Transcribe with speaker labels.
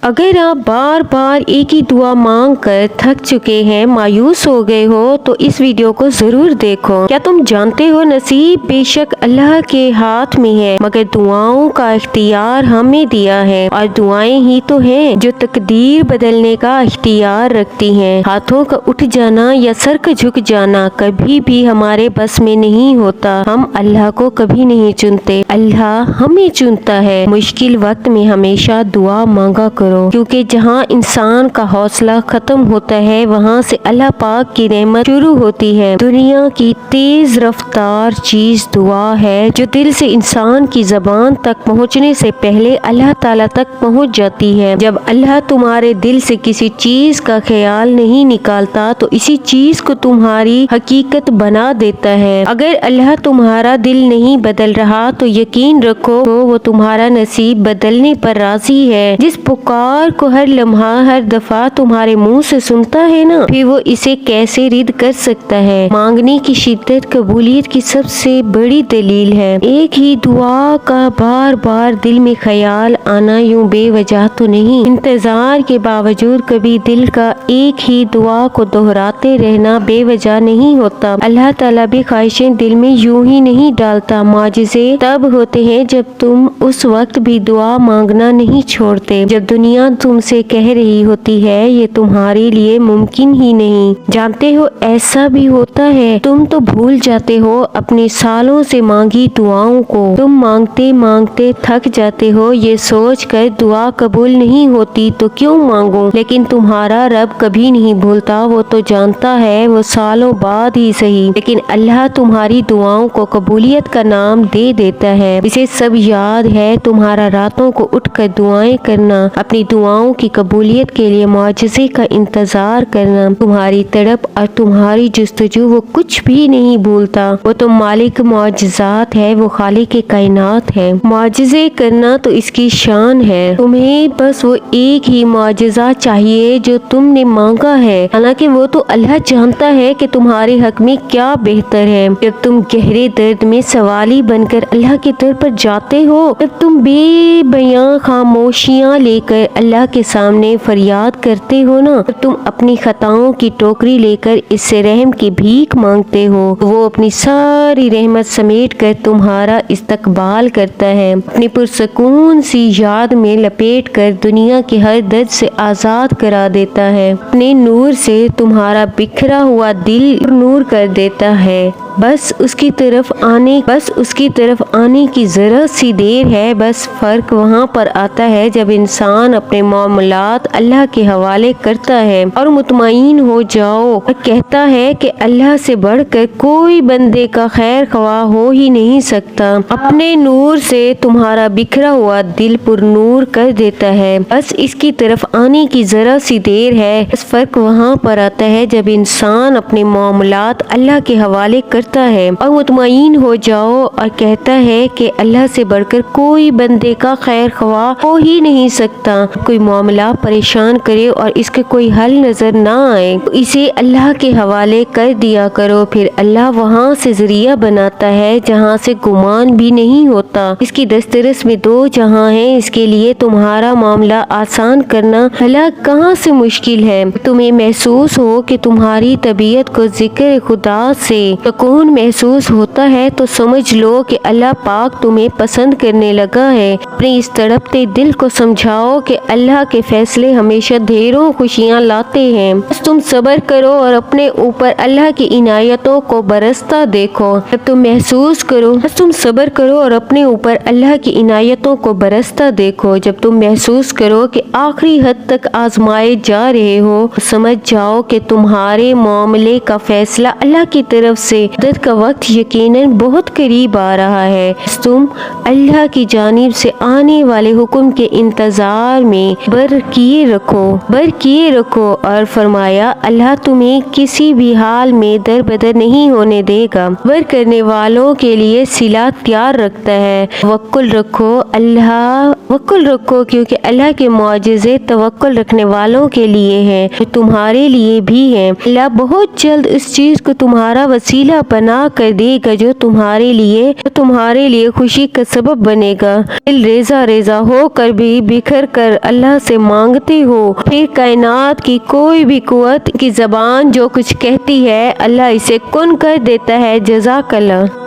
Speaker 1: अगर आप बार बार एक ही दुआ मांग कर थक चुके हैं, मायूस हो गए हो, तो इस वीडियो को जरूर देखो। क्या तुम जानते हो नसीब बेशक अल्लाह के हाथ में है, मगर दुआओं का इख्तियार हमें दिया है, और दुआएं ही तो हैं जो तकदीर बदलने का इख्तियार रखती हैं। हाथों का उठ जाना या सर का झुक जाना कभी भी हमारे बस में नहीं होता। हम अल्लाह को कभी नहीं चुनते, अल्लाह हमें चुनता है। मुश्किल वक्त में हमेशा दुआ मांगा करो, क्योंकि जहाँ इंसान का हौसला खत्म होता है, वहाँ से अल्लाह पाक की रहमत शुरू होती है। दुनिया की तेज रफ्तार चीज दुआ है, जो दिल से इंसान की जबान तक पहुँचने से पहले अल्लाह ताला तक पहुँच जाती है। जब अल्लाह तुम्हारे दिल से किसी चीज का ख्याल नहीं निकालता, तो इसी चीज को तुम्हारी हकीकत बना देता है। अगर अल्लाह तुम्हारा दिल नहीं बदल रहा, तो यकीन रखो वो तुम्हारा नसीब बदलने पर राजी है। जिस पुकार को हर लम्हा हर दफा तुम्हारे मुंह से सुनता है ना, फिर वो इसे कैसे रिद कर सकता है। मांगने की शिद्दत कबूलियत की सबसे बड़ी दलील है। एक ही दुआ का बार बार दिल में ख्याल आना यूं बेवजह तो नहीं। इंतजार के बावजूद कभी दिल का एक ही दुआ को दोहराते रहना बेवजह नहीं होता। अल्लाह ताला भी ख्वाहिशें दिल में यूं ही नहीं डालता। माजिज़े तब होते हैं जब तुम उस वक्त भी दुआ मांगना नहीं छोड़ते, जब दुनिया तुमसे कह रही होती है ये तुम्हारे लिए मुमकिन ही नहीं। जानते हो ऐसा भी होता है, तुम तो भूल जाते हो अपने सालों से मांगी दुआओं को। तुम मांगते मांगते थक जाते हो, ये सोच कर दुआ कबूल नहीं होती तो क्यों मांगो। लेकिन तुम्हारा रब कभी नहीं भूलता, वो तो जानता है वो सालों बाद ही सही, लेकिन अल्लाह तुम्हारी दुआओं को कबूलियत का नाम दे देता है। इसे सब याद है। तुम्हारा रातों को उठकर दुआएं करना, अपनी दुआओं की कबूलियत के लिए मुआजिज़े का इंतजार करना, तुम्हारी तड़प और तुम्हारी जुस्तजू वो कुछ भी नहीं भूलता। वो तो मालिक मुआजिज़ात है, वो खालिक कायनात है। मुआजिज़े करना तो इसकी शान है। तुम्हें बस वो एक ही मुआजिज़ा चाहिए जो तुमने मांगा है। हालांकि वो तो अल्लाह जानता है कि तुम्हारे हक में क्या बेहतर है। जब तुम गहरे दर्द में सवाली बनकर अल्लाह के दर पर जाते हो, जब तुम बेबयां खामोशियां लेकर अल्लाह के सामने फरियाद करते हो ना, जब तुम अपनी खताओं की टोकरी लेकर इससे रहम की भीख मांगते हो, वो अपनी सारी रहमत समेट कर तुम्हारा इस्तकबाल करता है। अपनी पुरसकून सी याद में लपेट कर दुनिया के हर दर्द से आजाद करा देता है। अपने नूर से तुम्हारा बिखरा हुआ दिल नूर कर देता है। बस उसकी तरफ आने की जरा सी देर है। बस फर्क वहाँ पर आता है जब इंसान अपने मामलात अल्लाह के हवाले करता है और मुतमईन हो जाओ और कहता है कि अल्लाह से बढ़कर कोई बंदे का खैर ख्वाह हो ही नहीं सकता। अपने नूर से तुम्हारा बिखरा हुआ दिल पुरनूर कर देता है। बस इसकी तरफ आने की जरा सी देर है। बस फर्क वहाँ पर आता है जब इंसान अपने मामलात अल्लाह के हवाले करता है और मुतमईन हो जाओ और कहता है कि अल्लाह से बढ़कर कोई बंदे का खैर ख्वाह हो ही नहीं सकता। कोई मामला परेशान करे और इसके कोई हल नजर ना आए, तो इसे अल्लाह के हवाले कर दिया करो। फिर अल्लाह वहाँ से जरिया बनाता है जहाँ से गुमान भी नहीं होता। इसकी दस्तरस में दो जहाँ है, इसके लिए तुम्हारा मामला आसान करना भला कहाँ से मुश्किल है। तुम्हें महसूस हो कि तुम्हारी तबीयत को जिक्र खुदा से सुकून महसूस होता है, तो समझ लो कि अल्लाह पाक तुम्हें पसंद करने लगा है। अपने इस तड़पते दिल को समझाओ कि अल्लाह के फैसले हमेशा ढेरों खुशियाँ लाते हैं। बस तुम सब्र करो और अपने ऊपर अल्लाह की इनायतों को बरसता देखो। जब तुम महसूस करो बस तुम सब्र करो और अपने ऊपर अल्लाह की इनायतों को बरसता देखो। जब तुम महसूस करो कि आखिरी हद तक आजमाए जा रहे हो, समझ जाओ कि तुम्हारे मामले का फैसला अल्लाह की तरफ से मदद का वक्त यकीनन बहुत करीब आ रहा है। तुम अल्लाह की जानिब से आने वाले हुक्म के इंतजार में बर किए रखो और फरमाया अल्लाह तुम्हें किसी भी हाल में दर बदर नहीं होने देगा। बर करने वालों के लिए सिला तैयार रखता है। तवक्कुल रखो क्योंकि अल्लाह के मुआजिज़े तवक्कुल रखने वालों के लिए हैं, जो तुम्हारे लिए भी हैं। अल्लाह बहुत जल्द इस चीज को तुम्हारा वसीला بنا کر دے گا جو تمہارے لیے خوشی کا سبب بنے گا۔ دل ریزہ ریزہ ہو کر بھی بکھر کر اللہ سے مانگتے ہو، پھر کائنات کی کوئی بھی قوت کی زبان جو کچھ کہتی ہے اللہ اسے کن کر دیتا ہے۔ جزاک اللہ۔